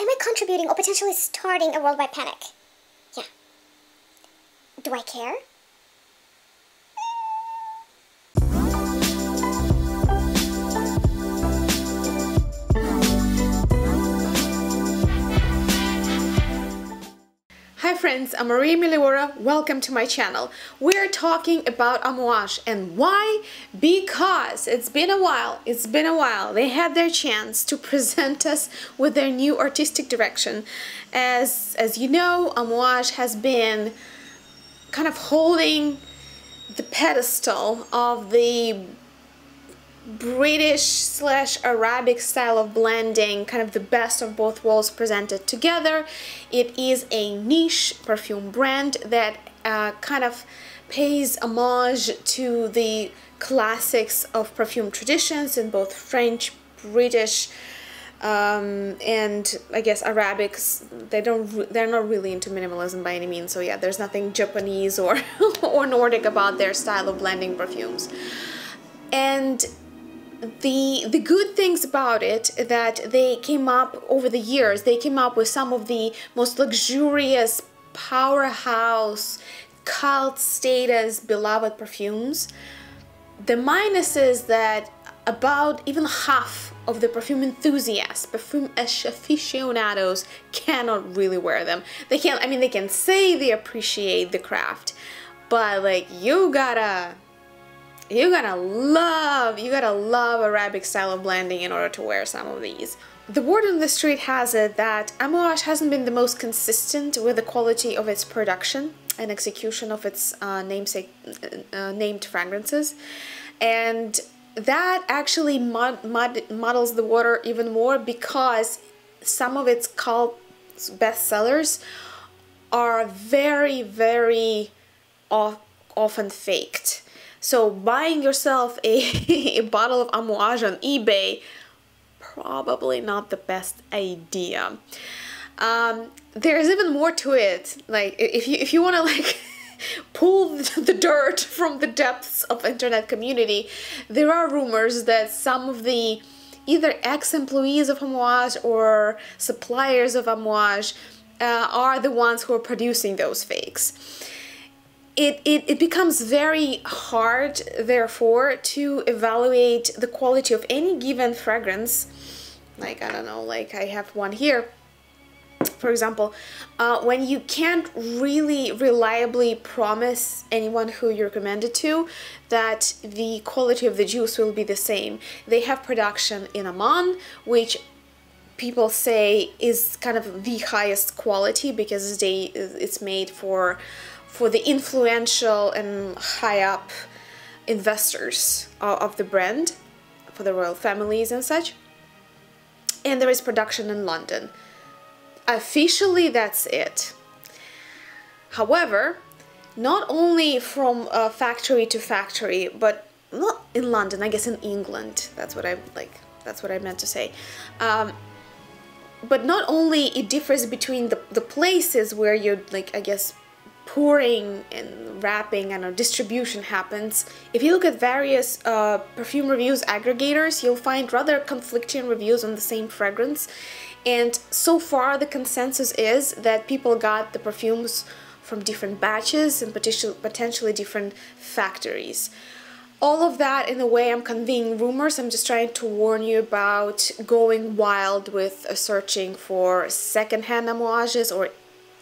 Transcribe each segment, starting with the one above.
Am I contributing or potentially starting a worldwide panic? Yeah. Do I care? Hi friends, I'm Meliora. Welcome to my channel. We're talking about Amouage, and why? Because it's been a while. They had their chance to present us with their new artistic direction. As you know, Amouage has been kind of holding the pedestal of the British/Arabic style of blending, kind of the best of both worlds presented together. It is a niche perfume brand that kind of pays homage to the classics of perfume traditions in both French, British, and I guess Arabics. They're not really into minimalism by any means. So yeah, there's nothing Japanese or or Nordic about their style of blending perfumes. And the good things about it that they came up over the years, they came up with some of the most luxurious, powerhouse, cult status, beloved perfumes. The minus is that about even half of the perfume enthusiasts, perfume aficionados, cannot really wear them. They can't, I mean, they can say they appreciate the craft, but like you gotta love Arabic style of blending in order to wear some of these. The word on the street has it that Amouage hasn't been the most consistent with the quality of its production and execution of its named fragrances, and that actually muddles the water even more, because some of its cult bestsellers are very often faked. So buying yourself a bottle of Amouage on eBay, probably not the best idea. There's even more to it. Like if you want to like pull the dirt from the depths of internet community, there are rumors that some of the either ex-employees of Amouage or suppliers of Amouage are the ones who are producing those fakes. It becomes very hard, therefore, to evaluate the quality of any given fragrance. Like, I don't know, like I have one here, for example, when you can't really reliably promise anyone who you recommend it to that the quality of the juice will be the same. They have production in Oman, which people say is kind of the highest quality because it's made for the influential and high up investors of the brand, for the royal families and such. And there is production in London. Officially, that's it. However, not only from factory to factory, but not in London, I guess in England. That's what I meant to say. But not only it differs between the places where you're, like, I guess, pouring and wrapping and distribution happens. If you look at various perfume reviews aggregators, you'll find rather conflicting reviews on the same fragrance, and so far the consensus is that people got the perfumes from different batches and potentially different factories. All of that, in a way, I'm conveying rumors. I'm just trying to warn you about going wild with searching for secondhand Amouages or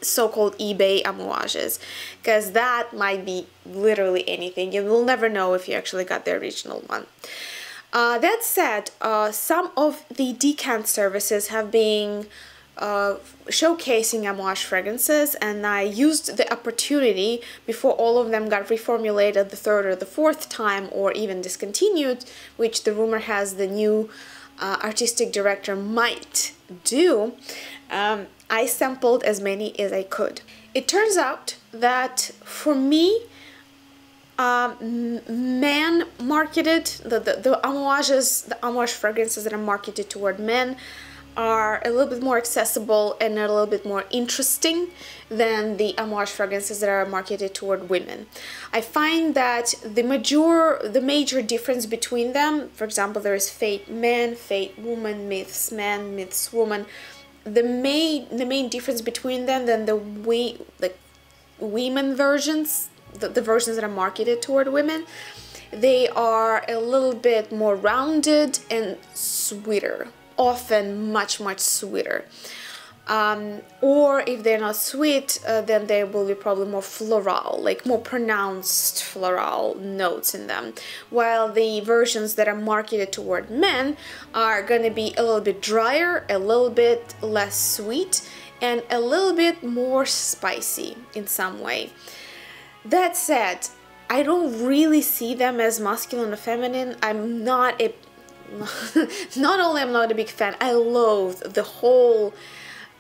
so-called eBay Amouages, because that might be literally anything. You will never know if you actually got the original one. That said, some of the decant services have been showcasing Amouage fragrances, and I used the opportunity before all of them got reformulated the third or the fourth time, or even discontinued, which the rumor has the new artistic director might do. I sampled as many as I could. It turns out that for me, men marketed, the Amouage fragrances that are marketed toward men are a little bit more accessible and a little bit more interesting than the Amouage fragrances that are marketed toward women. I find that the major difference between them, for example, there is Fate Man, Fate Woman, Myths Man, Myths Woman, the main difference between them than the women versions, the versions that are marketed toward women, they are a little bit more rounded and sweeter, often much sweeter. Or if they're not sweet, then they will be probably more floral, like more pronounced floral notes in them. While the versions that are marketed toward men are going to be a little bit drier, a little bit less sweet, and a little bit more spicy in some way. That said, I don't really see them as masculine or feminine. I'm not a... not only I'm not a big fan, I loathe the whole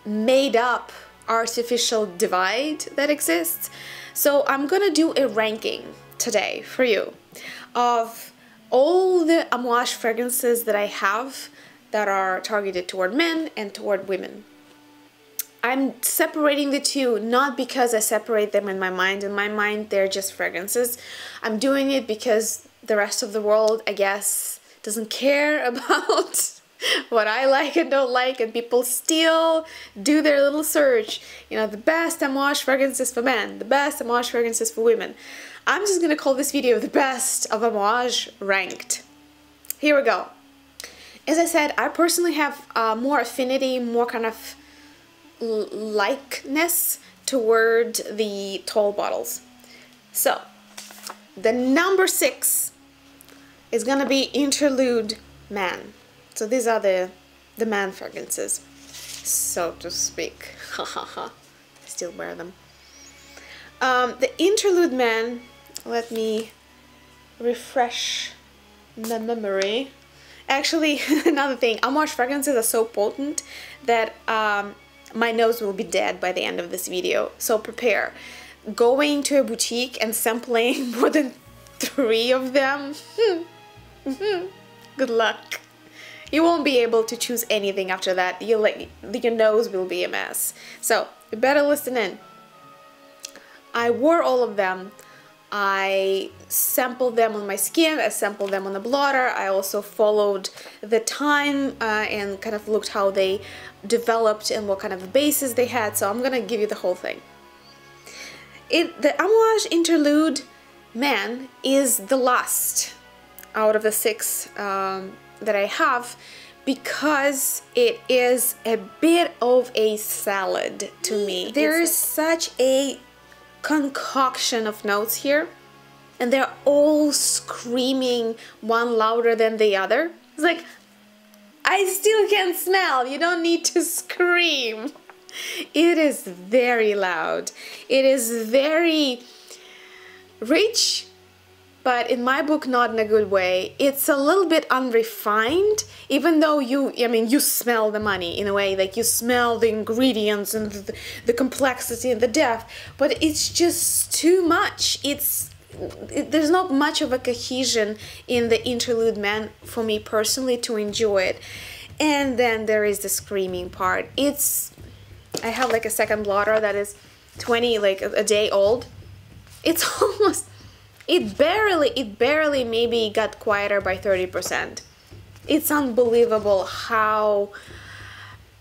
made up artificial divide that exists. So I'm gonna do a ranking today for you of all the Amouage fragrances that I have that are targeted toward men and toward women. I'm separating the two not because I separate them in my mind. In my mind, they're just fragrances. I'm doing it because the rest of the world, I guess, doesn't care about what I like and don't like, and people still do their little search. You know, the best Amouage fragrances for men, the best Amouage fragrances for women. I'm just gonna call this video the best of Amouage ranked. Here we go. As I said, I personally have more affinity, more kind of likeness toward the tall bottles. So, the number 6 is gonna be Interlude Man. So these are the man fragrances, so to speak. I still wear them. The Interlude Man, let me refresh my memory. Actually, another thing, Amouage fragrances are so potent that my nose will be dead by the end of this video, so prepare. Going to a boutique and sampling more than 3 of them, good luck. You won't be able to choose anything after that. Your nose will be a mess. So, you better listen in. I wore all of them. I sampled them on my skin. I sampled them on the blotter. I also followed the time and kind of looked how they developed and what kind of bases they had. So I'm gonna give you the whole thing. The Amouage Interlude Man is the last out of the 6 that I have, because it is a bit of a salad to me. There is such a concoction of notes here, and they're all screaming one louder than the other. It's like, I still can smell, you don't need to scream. It is very loud. It is very rich, but in my book, not in a good way. It's a little bit unrefined, even though you smell the money in a way, like you smell the ingredients and the complexity and the depth, but it's just too much. There's not much of a cohesion in the Interlude Man for me personally to enjoy it. And then there is the screaming part. I have like a second blotter that is 20, like a day old. It's almost... It barely maybe got quieter by 30%. It's unbelievable how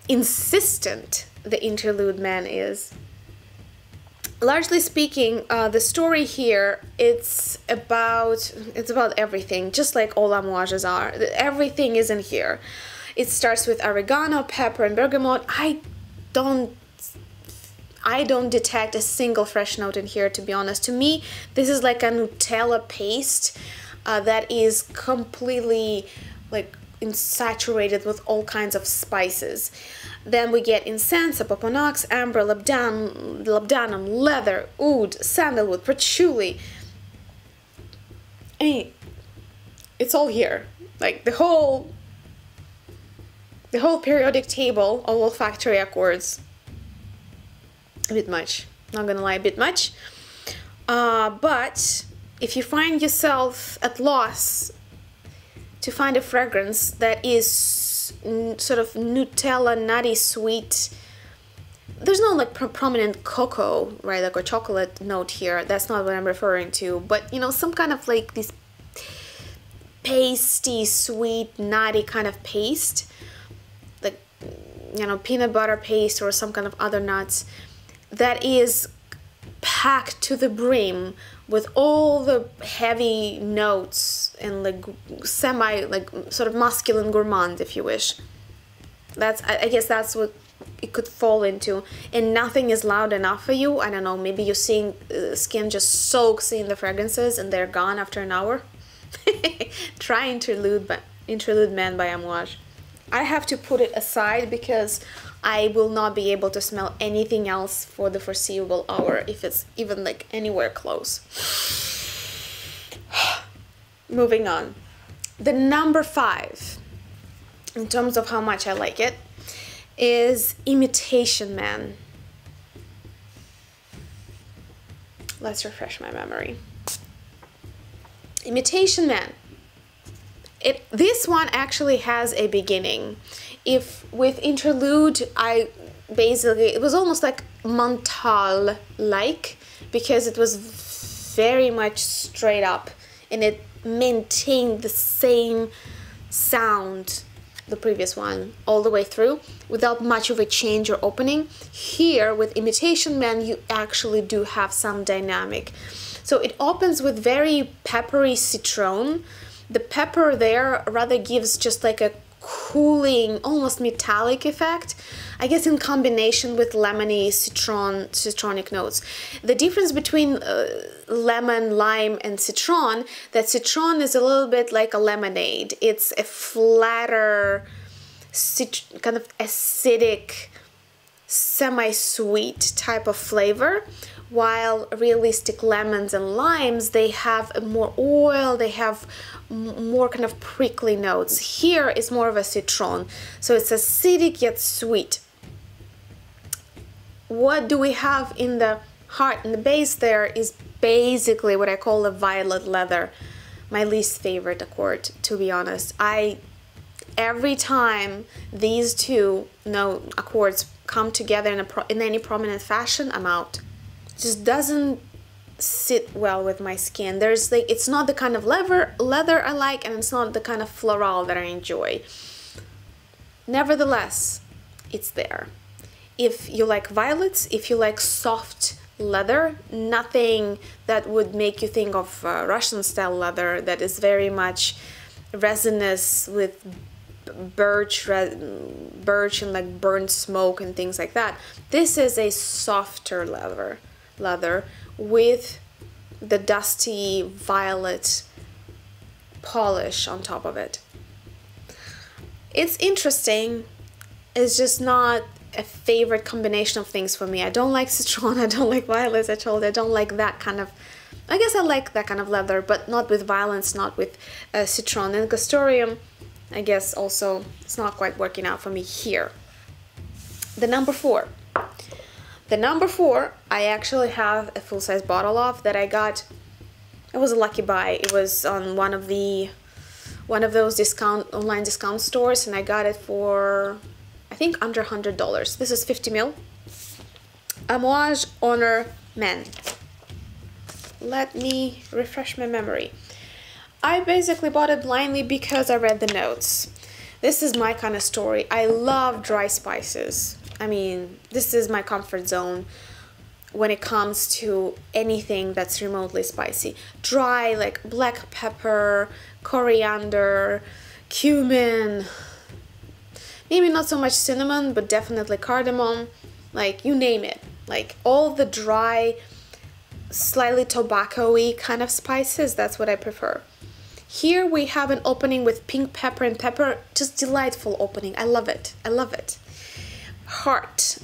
insistent the Interlude Man is. Largely speaking, the story here, it's about everything, just like all Amouages are. Everything is in here. It starts with oregano, pepper, and bergamot. I don't detect a single fresh note in here, to be honest. To me, this is like a Nutella paste that is completely like saturated with all kinds of spices. Then we get incense, apoponax, amber, labdanum, leather, oud, sandalwood, patchouli. I mean, it's all here. Like the whole periodic table of olfactory accords. A bit much, not gonna lie, a bit much. But if you find yourself at loss to find a fragrance that is sort of Nutella, nutty, sweet, there's no like prominent cocoa, right, like a chocolate note here. That's not what I'm referring to. But you know, some kind of like this pasty, sweet, nutty kind of paste. Like, you know, peanut butter paste or some kind of other nuts that is packed to the brim with all the heavy notes and like semi, like sort of masculine gourmand, if you wish. That's, I guess that's what it could fall into, and nothing is loud enough for you. I don't know, maybe you're seeing skin just soaks in the fragrances and they're gone after an hour. Try Interlude Man by Amouage. I have to put it aside because I will not be able to smell anything else for the foreseeable hour if it's even like anywhere close. Moving on. The number 5, in terms of how much I like it, is Imitation Man. Let's refresh my memory. Imitation Man. This one actually has a beginning. If with Interlude, it was almost like Montal-like, because it was very much straight up and it maintained the same sound, the previous one, all the way through without much of a change or opening. Here with Imitation Man, you actually do have some dynamic. So it opens with very peppery citron. The pepper there rather gives just like a cooling, almost metallic effect, I guess, in combination with lemony citronic notes. The difference between lemon, lime, and citron, that citron is a little bit like a lemonade. It's a flatter, kind of acidic, semi-sweet type of flavor, while realistic lemons and limes, they have more oil, they have more kind of prickly notes. Here is more of a citron, so it's acidic yet sweet. What do we have in the heart and the base there is basically what I call a violet leather, my least favorite accord, to be honest. Every time these two accords come together in any prominent fashion, I'm out. It just doesn't sit well with my skin. There's like, it's not the kind of leather I like, and it's not the kind of floral that I enjoy. Nevertheless, it's there. If you like violets, if you like soft leather, nothing that would make you think of Russian style leather that is very much resinous with birch and like burnt smoke and things like that. This is a softer leather with the dusty violet polish on top of it. It's interesting. It's just not a favorite combination of things for me. I don't like citron, I don't like violets, I don't like that kind of, I guess I like that kind of leather, but not with violets, not with citron. And Castoreum, I guess also it's not quite working out for me here. The number 4. The number 4, I actually have a full-size bottle of that I got. It was a lucky buy. It was on one of those online discount stores, and I got it for, I think, under $100. This is 50 ml. Amouage Honor Men. Let me refresh my memory. I basically bought it blindly because I read the notes. This is my kind of story. I love dry spices. I mean, this is my comfort zone when it comes to anything that's remotely spicy. Dry, like black pepper, coriander, cumin, maybe not so much cinnamon, but definitely cardamom, like you name it. Like all the dry, slightly tobacco-y kind of spices, that's what I prefer. Here we have an opening with pink pepper and pepper, just delightful opening. I love it, I love it.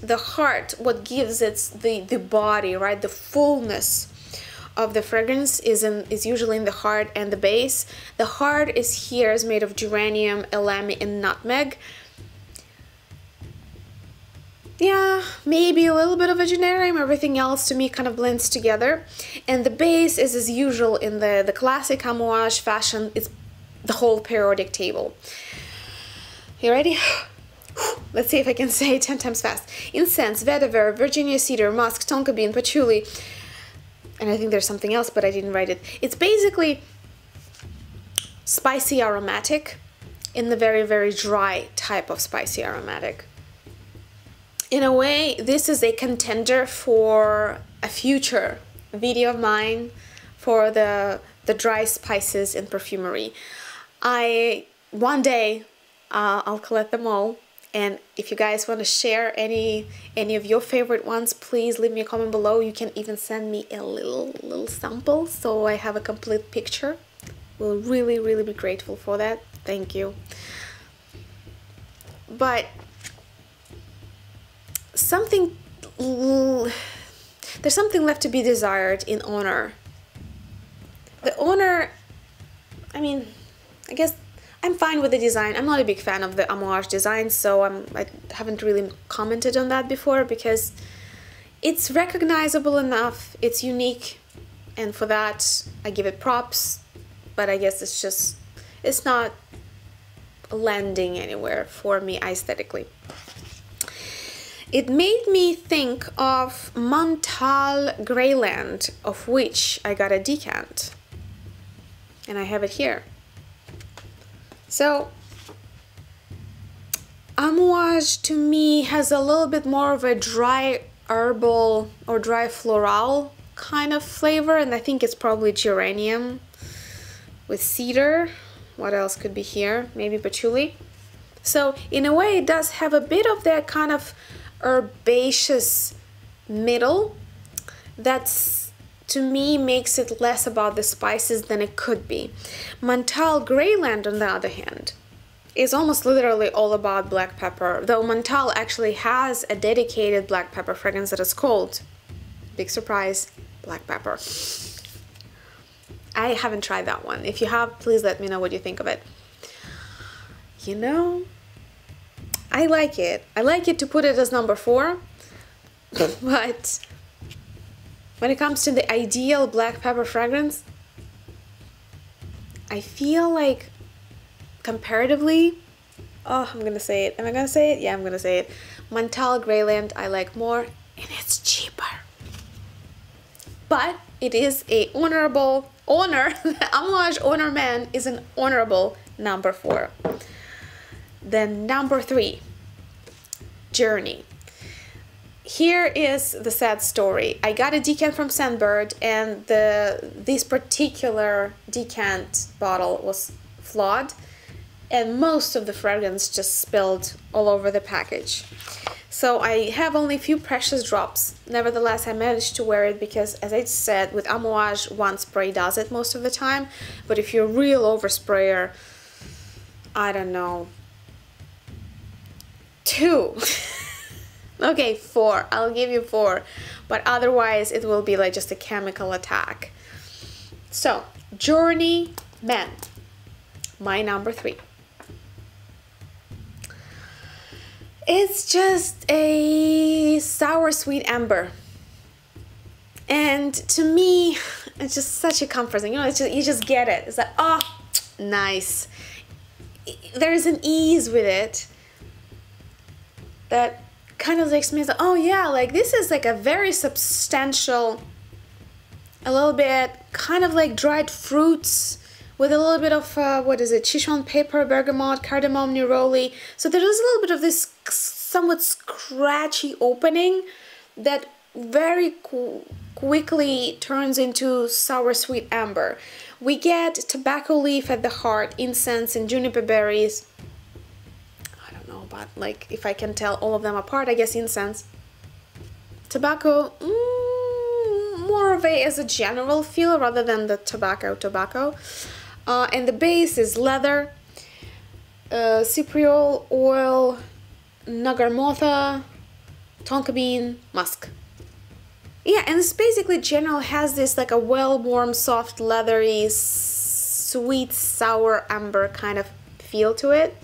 The heart, what gives it the body, right? The fullness of the fragrance is usually in the heart and the base. The heart is made of geranium, elemi, and nutmeg. Yeah, maybe a little bit of a generium. Everything else to me kind of blends together. And the base is, as usual in the classic Amouage fashion, it's the whole periodic table. You ready? Let's see if I can say it 10 times fast. Incense, vetiver, Virginia cedar, musk, tonka bean, patchouli, and I think there's something else, but I didn't write it. It's basically spicy aromatic in the very, very dry type of spicy aromatic. in a way, this is a contender for a future video of mine for the dry spices in perfumery. One day I'll collect them all, and if you guys want to share any of your favorite ones, please leave me a comment below. You can even send me a little sample so I have a complete picture. Will really be grateful for that. Thank you. But there's something left to be desired in Honor. The Honor, I mean, I guess I'm fine with the design. I'm not a big fan of the Amouage design, so I haven't really commented on that before because it's recognizable enough, it's unique, and for that I give it props, but I guess it's not landing anywhere for me aesthetically. It made me think of Montal Greyland, of which I got a decant, and I have it here. So Amouage to me has a little bit more of a dry herbal or dry floral kind of flavor, and I think it's probably geranium with cedar. What else could be here? Maybe patchouli. So in a way it does have a bit of that kind of herbaceous middle that's, to me, makes it less about the spices than it could be. Montal Greyland, on the other hand, is almost literally all about black pepper, though Montal actually has a dedicated black pepper fragrance that is called, big surprise, black pepper. I haven't tried that one. If you have, please let me know what you think of it. You know, I like it. I like it to put it as number 4, but when it comes to the ideal black pepper fragrance, I feel like comparatively, oh, I'm gonna say it. Am I gonna say it? Yeah, I'm gonna say it. Montal Greyland I like more, and it's cheaper. But it is a honorable honor. The Amouage Honor Man is an honorable number 4. Then number 3, Journey. Here is the sad story. I got a decant from Scentbird, and this particular decant bottle was flawed, and most of the fragrance just spilled all over the package. So I have only a few precious drops. Nevertheless, I managed to wear it because, as I said, with Amouage, one spray does it most of the time. But if you're a real oversprayer, I don't know, 2. Okay, 4. I'll give you 4. But otherwise, it will be like just a chemical attack. So, Journey Man, my number 3. It's just a sour sweet amber, and to me it's just such a comfort thing. You know, it's just, you just get it. It's like, oh, nice. There's an ease with it that kind of makes me say, oh yeah, like this is like a very substantial, a little bit kind of like dried fruits with a little bit of what is it, Chichon pepper, bergamot, cardamom, neroli. So there is a little bit of this somewhat scratchy opening that very quickly turns into sour sweet amber. We get tobacco leaf at the heart, incense, and juniper berries. I don't know about, like, if I can tell all of them apart. I guess incense. Tobacco, more of a as a general feel rather than the tobacco. And the base is leather, cypriol, oil, nagarmotha, tonka bean, musk. Yeah, and it's basically general, has this like a well-warm, soft, leathery, sweet, sour amber kind of feel to it.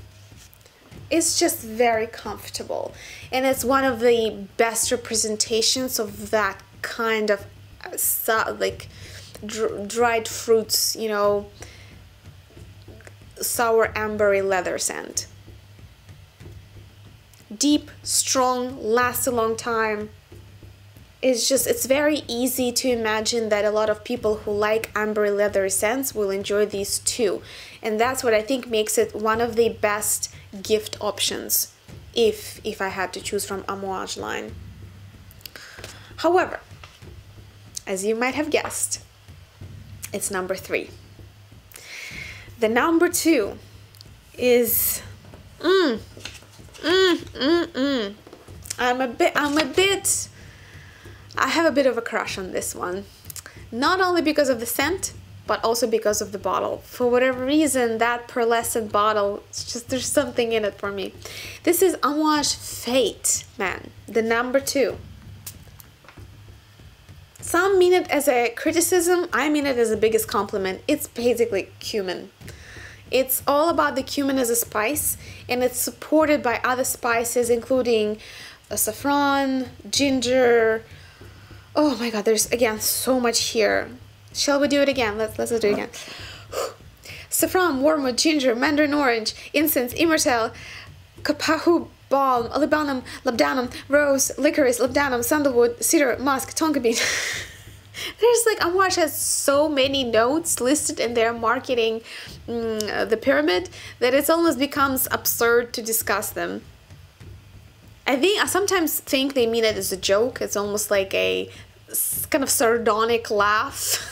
It's just very comfortable, and it's one of the best representations of that kind of like dried fruits, you know, sour ambery leather scent. Deep, strong, lasts a long time. It's very easy to imagine that a lot of people who like ambery leathery scents will enjoy these too, and that's what I think makes it one of the best gift options if I had to choose from Amouage line. However, as you might have guessed, it's number 3. The number 2 is I have a bit of a crush on this one. Not only because of the scent, but also because of the bottle. For whatever reason, that pearlescent bottle, it's just, there's something in it for me. This is Amouage Fate Man, the number 2. Some mean it as a criticism, I mean it as the biggest compliment. It's basically cumin. It's all about the cumin as a spice, and it's supported by other spices, including saffron, ginger. Oh my god, there's again so much here. Shall we do it again? Let's do it again. Saffron, wormwood, ginger, mandarin orange, incense, immortelle, kapahu, balm, olibanum, labdanum, rose, licorice, labdanum, sandalwood, cedar, musk, tonka bean. There's like, Amouage has so many notes listed in their marketing, the pyramid, that it almost becomes absurd to discuss them. I sometimes think they mean it as a joke. It's almost like a kind of sardonic laugh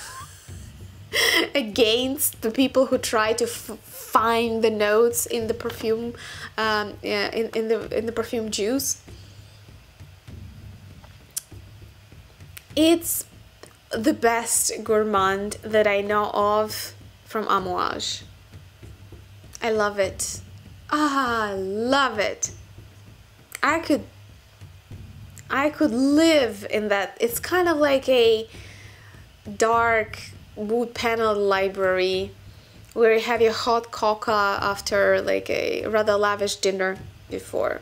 against the people who try to find the notes in the perfume, in the perfume juice. It's the best gourmand that I know of from Amouage. I love it. I love it. I could live in that. It's kind of like a dark wood panel library where you have your hot cocoa after like a rather lavish dinner before.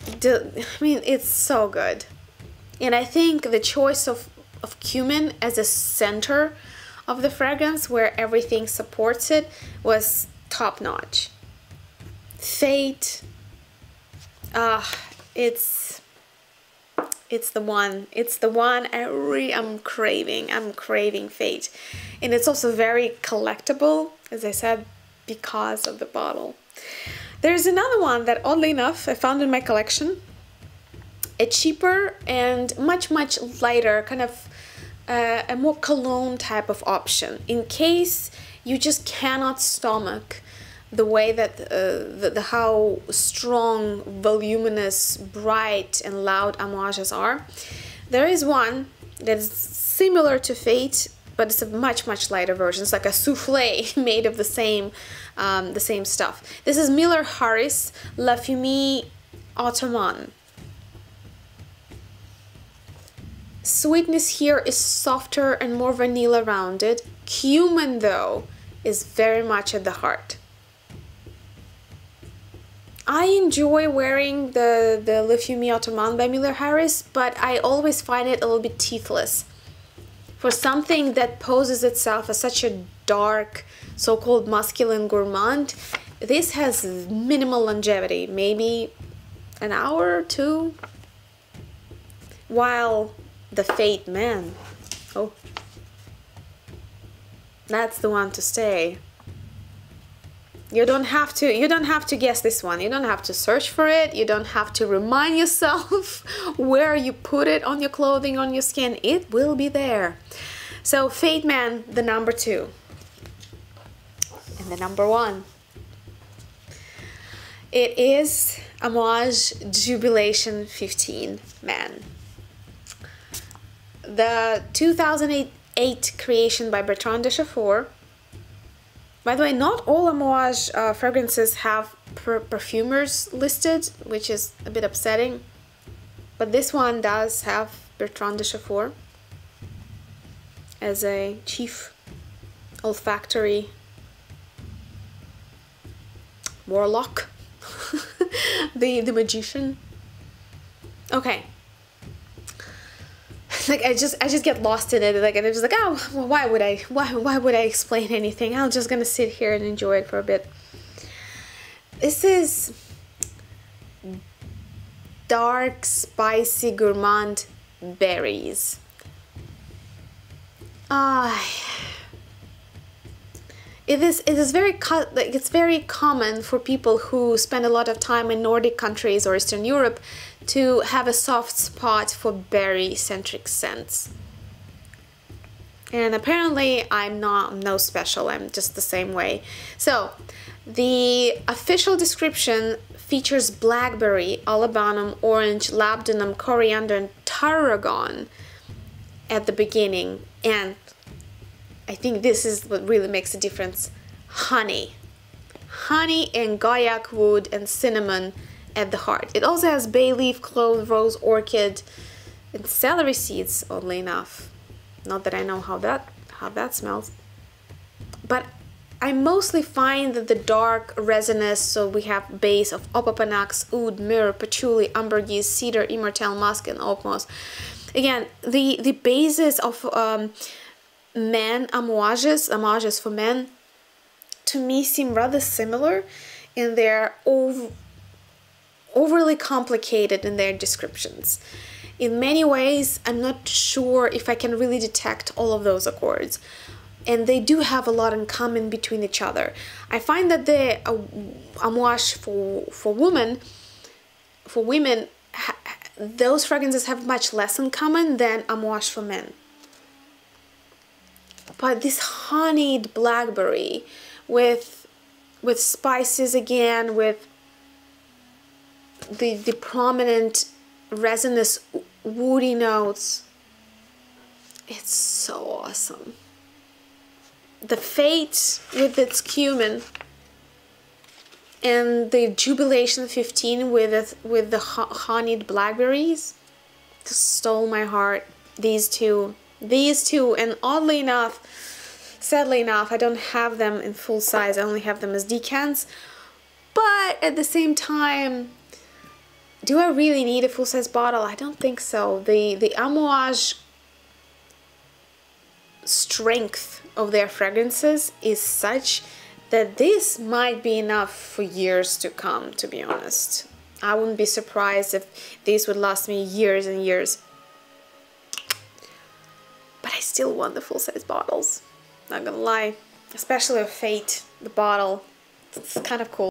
I mean, it's so good. And I think the choice of cumin as a center of the fragrance, where everything supports it, was top-notch. Fate, it's the one. It's the one I'm craving. I'm craving Fate. And it's also very collectible, as I said, because of the bottle. There's another one that, oddly enough, I found in my collection. A cheaper and much lighter, kind of a more cologne type of option, in case you just cannot stomach the way that how strong, voluminous, bright and loud Amouages are. There is one that is similar to Fate, but it's a much lighter version. It's like a souffle made of the same stuff. This is Miller Harris La Fiumi Ottoman. Sweetness here is softer and more vanilla rounded. Cumin, though, is very much at the heart. I enjoy wearing the Le Fiumi Ottoman by Miller Harris, but I always find it a little bit teethless. For something that poses itself as such a dark, so-called masculine gourmand, this has minimal longevity, maybe an hour or two. While the Fate Man, oh, that's the one to stay. You don't have to guess this one. You don't have to search for it. You don't have to remind yourself where you put it on your clothing, on your skin. It will be there. So Fate Man, the number 2. And the number 1. It is Amouage Jubilation 15 Man. The 2008 creation by Bertrand de Chaufour. By the way, not all Amouage fragrances have perfumers listed, which is a bit upsetting. But this one does have Bertrand de Chaufour as a chief olfactory warlock, the magician. Okay. Like I just get lost in it, like, and I'm just like, oh, well, why would I explain anything? I'm just gonna sit here and enjoy it for a bit. This is dark, spicy, gourmand berries. it is very like it's very common for people who spend a lot of time in Nordic countries or Eastern Europe to have a soft spot for berry-centric scents. And apparently I'm no special, I'm just the same way. So the official description features blackberry, olibanum, orange, labdanum, coriander, and tarragon at the beginning. And I think this is what really makes a difference. Honey and guaiac wood and cinnamon at the heart. It also has bay leaf, clove, rose, orchid, and celery seeds, oddly enough. Not that I know how that smells. But I mostly find that the dark resinous, so we have base of opopanax, oud, myrrh, patchouli, ambergris, cedar, immortelle, musk, and oak moss. Again, the bases of men amouages for men, to me seem rather similar, and they're overly complicated in their descriptions. In many ways, I'm not sure if I can really detect all of those accords. And they do have a lot in common between each other. I find that the amouage for women, those fragrances have much less in common than amouage for men. But this honeyed blackberry with spices again, with the prominent resinous woody notes, it's so awesome. The Fate with its cumin and the Jubilation 15 with the honeyed blackberries just stole my heart. These two, and oddly enough, sadly enough, I don't have them in full size. I only have them as decants. But at the same time, do I really need a full-size bottle? I don't think so. The Amouage strength of their fragrances is such that this might be enough for years to come, to be honest. I wouldn't be surprised if these would last me years and years. But I still want the full-size bottles, not gonna lie. Especially a Fate, the bottle. It's kind of cool.